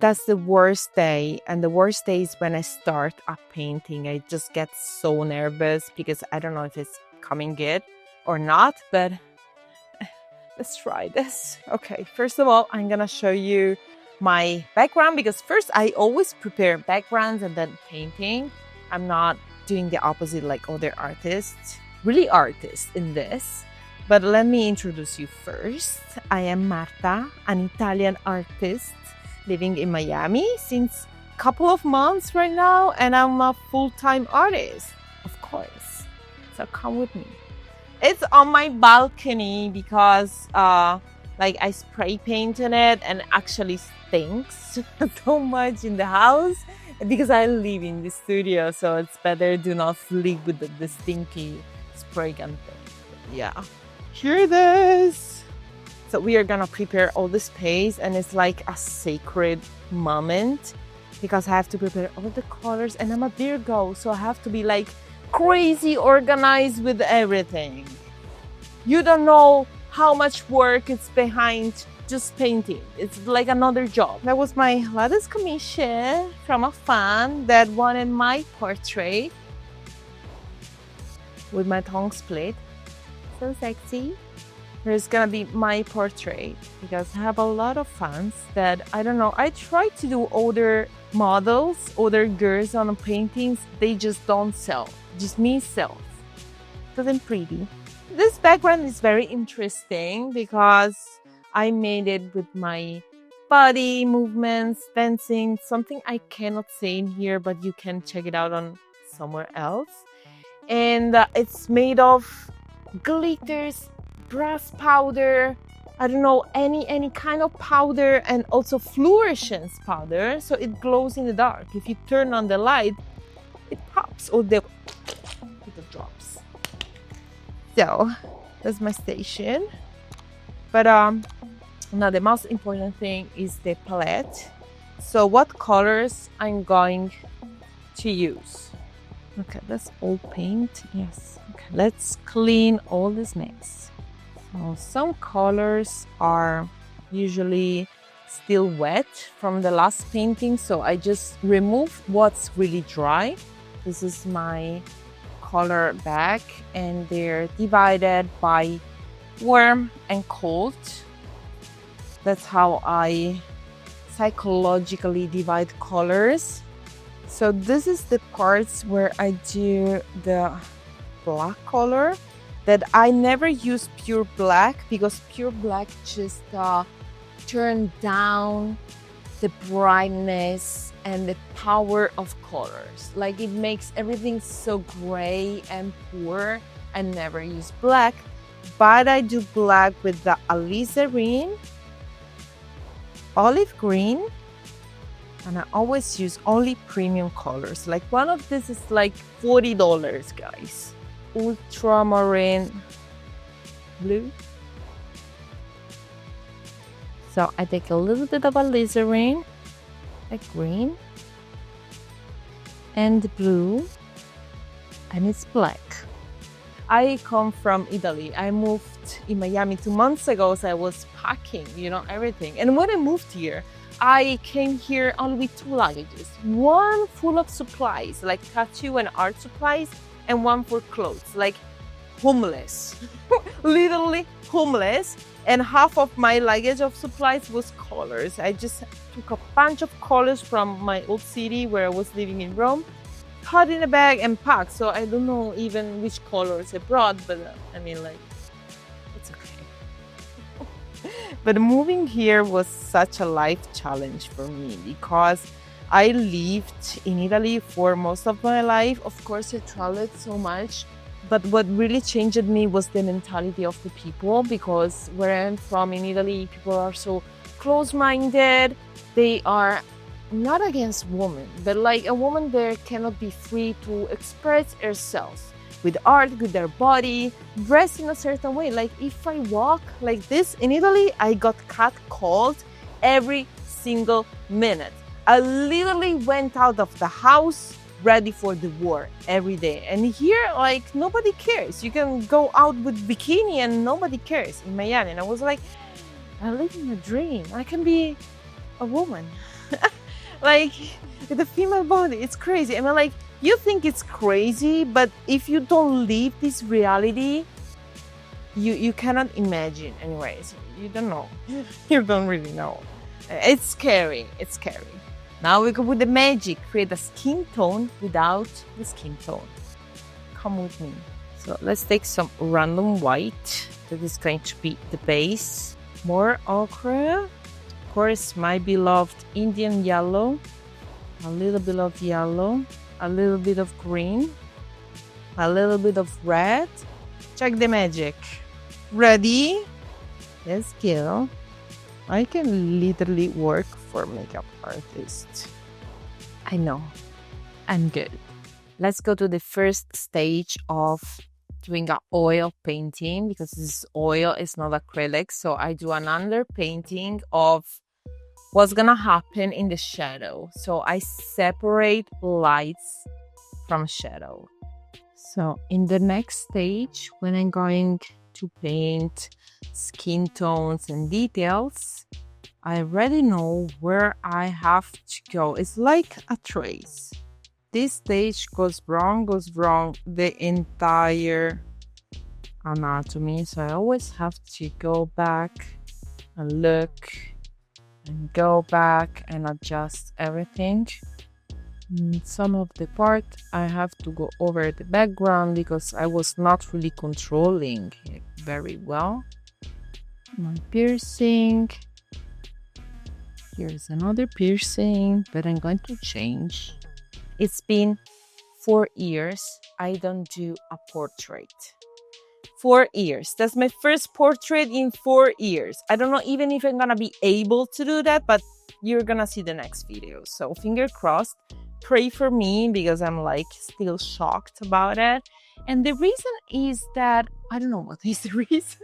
that's the worst day. And the worst day is when I start a painting. I just get so nervous because I don't know if it's coming good or not, but let's try this. Okay, first of all, I'm gonna show you my background because first I always prepare backgrounds and then painting. I'm not doing the opposite like other artists, really artists in this. But let me introduce you first. I am Marta, an Italian artist living in Miami since a couple of months right now, and I'm a full-time artist, of course. So come with me. It's on my balcony because like I spray painted it and actually stinks so much in the house because I live in the studio, so it's better do not sleep with the stinky spray gun thing. Yeah, here it is. So we are gonna prepare all the space, and it's like a sacred moment because I have to prepare all the colors, and I'm a Virgo, so I have to be like crazy organized with everything. You don't know how much work is behind just painting. It's like another job. That was my latest commission from a fan that wanted my portrait with my tongue split. So sexy. There's gonna be my portrait because I have a lot of fans that, I don't know, I try to do other models, other girls on paintings, they just don't sell. Just me sells. Doesn't pretty. This background is very interesting because I made it with my body movements, dancing, something I cannot say in here, but you can check it out on somewhere else. And it's made of glitters, brass powder, I don't know, any kind of powder, and also fluorescence powder, so it glows in the dark. If you turn on the light, it pops or the drops. So that's my station. But now the most important thing is the palette. So what colors I'm going to use. Okay, let's all paint. Yes. Okay, let's clean all this mix. So some colors are usually still wet from the last painting, so I just remove what's really dry. This is my color bag, and they're divided by warm and cold. That's how I psychologically divide colors. So this is the parts where I do the black color, that I never use pure black because pure black just turn down the brightness and the power of colors. Like it makes everything so gray and poor. I never use black, but I do black with the alizarin, olive green, and I always use only premium colors. Like one of this is like $40, guys. Ultramarine blue. So I take a little bit of alizarin, like green, and blue, and it's black. I come from Italy. I moved in Miami 2 months ago, so I was packing, everything. And when I moved here, I came here only with 2 luggages. One full of supplies, like tattoo and art supplies, and one for clothes, like homeless, literally homeless. And half of my luggage of supplies was colors. I just took a bunch of colors from my old city where I was living in Rome, put in a bag and packed. So I don't know even which colors I brought, but it's okay. But moving here was such a life challenge for me because I lived in Italy for most of my life. Of course, I traveled so much, but what really changed me was the mentality of the people, because where I'm from in Italy, people are so close-minded. They are not against women, but like a woman there cannot be free to express herself with art, with their body, dressed in a certain way. Like if I walk like this in Italy, I got catcalled every single minute. I literally went out of the house ready for the war every day. And here, like, nobody cares. You can go out with bikini and nobody cares in Miami. And I was like, I live in a dream. I can be a woman. Like with the female body, it's crazy. I mean, like, you think it's crazy, but if you don't live this reality, you cannot imagine. Anyways, you don't know. You don't really know. It's scary. It's scary. Now we go with the magic. Create a skin tone without the skin tone. Come with me. So let's take some random white. That is going to be the base. More ochre. Of course, my beloved Indian yellow. A little bit of yellow. A little bit of green. A little bit of red. Check the magic. Ready? Let's go. I can literally work for makeup artist. I know. I'm good. Let's go to the first stage of doing an oil painting, because this oil is not acrylic. So I do an underpainting of what's gonna happen in the shadow. So I separate lights from shadow. So in the next stage, when I'm going to paint skin tones and details, I already know where I have to go. It's like a trace. This stage goes wrong the entire anatomy. So I always have to go back and look and go back and adjust everything. In some of the part I have to go over the background because I was not really controlling it very well. My piercing. Here's another piercing, but I'm going to change. It's been 4 years I don't do a portrait. 4 years. That's my first portrait in 4 years. I don't know even if I'm gonna be able to do that, but you're gonna see the next video. So finger crossed. Pray for me because I'm like still shocked about it. And the reason is that, I don't know what is the reason.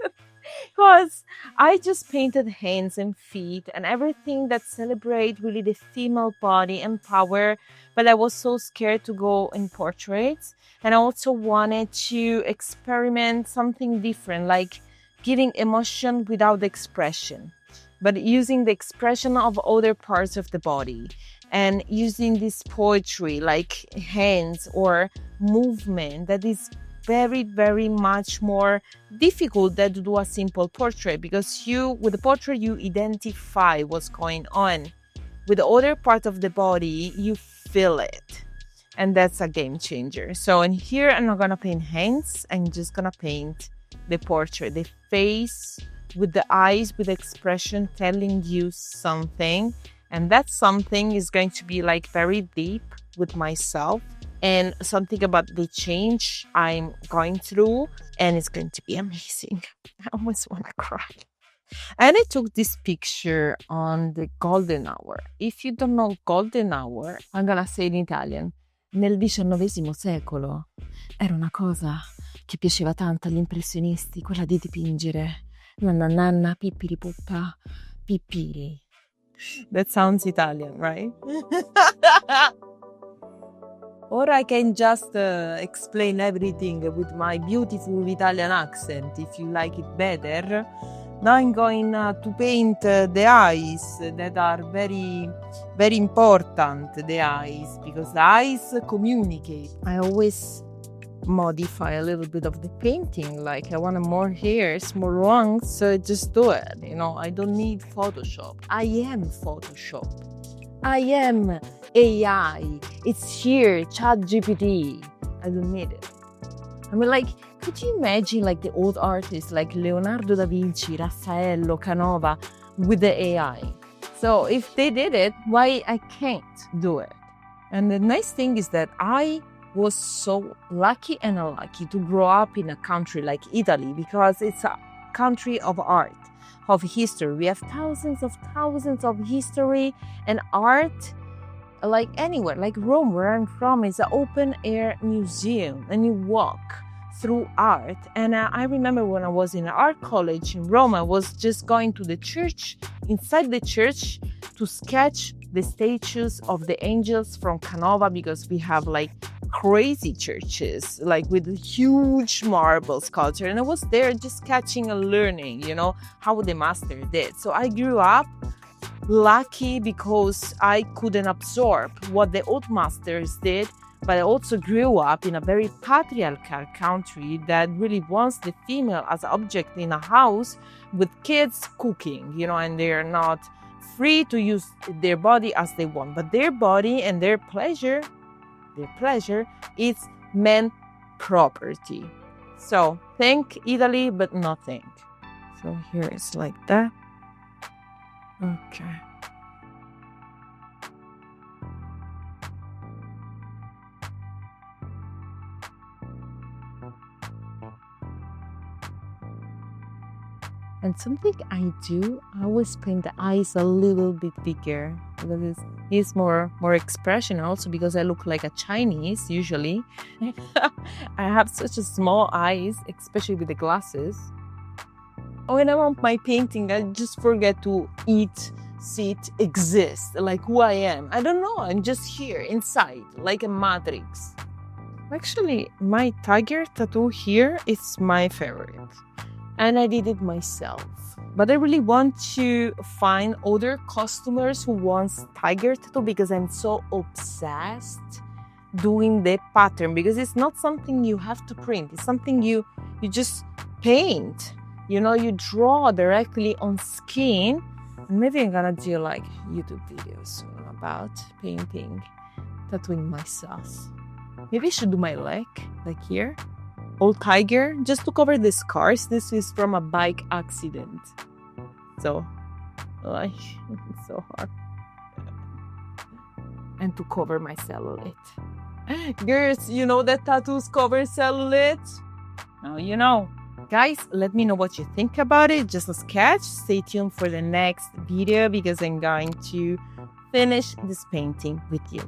Because I just painted hands and feet and everything that celebrate really the female body and power, but I was so scared to go in portraits, and I also wanted to experiment something different, like giving emotion without expression, but using the expression of other parts of the body, and using this poetry like hands or movement that is very, very much more difficult than to do a simple portrait, because with the portrait you identify what's going on. With the other part of the body you feel it, and that's a game changer. So in here I'm not gonna paint hands, I'm just gonna paint the portrait, the face with the eyes, with expression telling you something, and that something is going to be like very deep with myself and something about the change I'm going through, and it's going to be amazing. I almost want to cry. And I took this picture on the golden hour. If you don't know golden hour, I'm gonna say in Italian. Nel XIX secolo era una cosa che piaceva tanto agli impressionisti, quella di dipingere. Nanna nanna, pippiri puppa, pippiri. That sounds Italian, right? Or I can just explain everything with my beautiful Italian accent, if you like it better. Now I'm going to paint the eyes that are very, very important, the eyes, because the eyes communicate. I always modify a little bit of the painting, like I want more hairs, more lungs, so just do it. I don't need Photoshop. I am Photoshop. I am AI. It's here, ChatGPT. I don't need it. I mean, like, could you imagine like the old artists like Leonardo da Vinci, Raffaello, Canova with the AI? So if they did it, why I can't do it? And the nice thing is that I was so lucky and unlucky to grow up in a country like Italy, because it's a country of art, of history. We have thousands of history and art, like anywhere, like Rome, where I'm from, is an open air museum, and you walk through art. And I remember when I was in art college in Rome, I was just going to the church, inside the church, to sketch the statues of the angels from Canova, because we have like crazy churches, like with huge marble sculpture. And I was there just sketching and learning, how the master did. So I grew up lucky because I couldn't absorb what the old masters did, but I also grew up in a very patriarchal country that really wants the female as an object in a house with kids cooking, and they're not free to use their body as they want, but their body and their pleasure is men property. So thank Italy, but not thank. So here it's like that. Okay. And something I do, I always paint the eyes a little bit bigger because it's more expression, also because I look like a Chinese usually. I have such a small eyes, especially with the glasses. When I'm on my painting, I just forget to eat, sit, exist, like who I am. I don't know, I'm just here inside, like a matrix. Actually, my tiger tattoo here is my favorite. And I did it myself. But I really want to find other customers who want tiger tattoo because I'm so obsessed doing the pattern, because it's not something you have to print. It's something you just paint. You draw directly on skin. And maybe I'm gonna do like YouTube videos soon about painting, tattooing myself. Maybe I should do my leg, like here. Old tiger, just to cover the scars. This is from a bike accident. So, it's so hard. And to cover my cellulite. Girls, you know that tattoos cover cellulite? Now you know. Guys, let me know what you think about it. Just a sketch. Stay tuned for the next video because I'm going to finish this painting with you.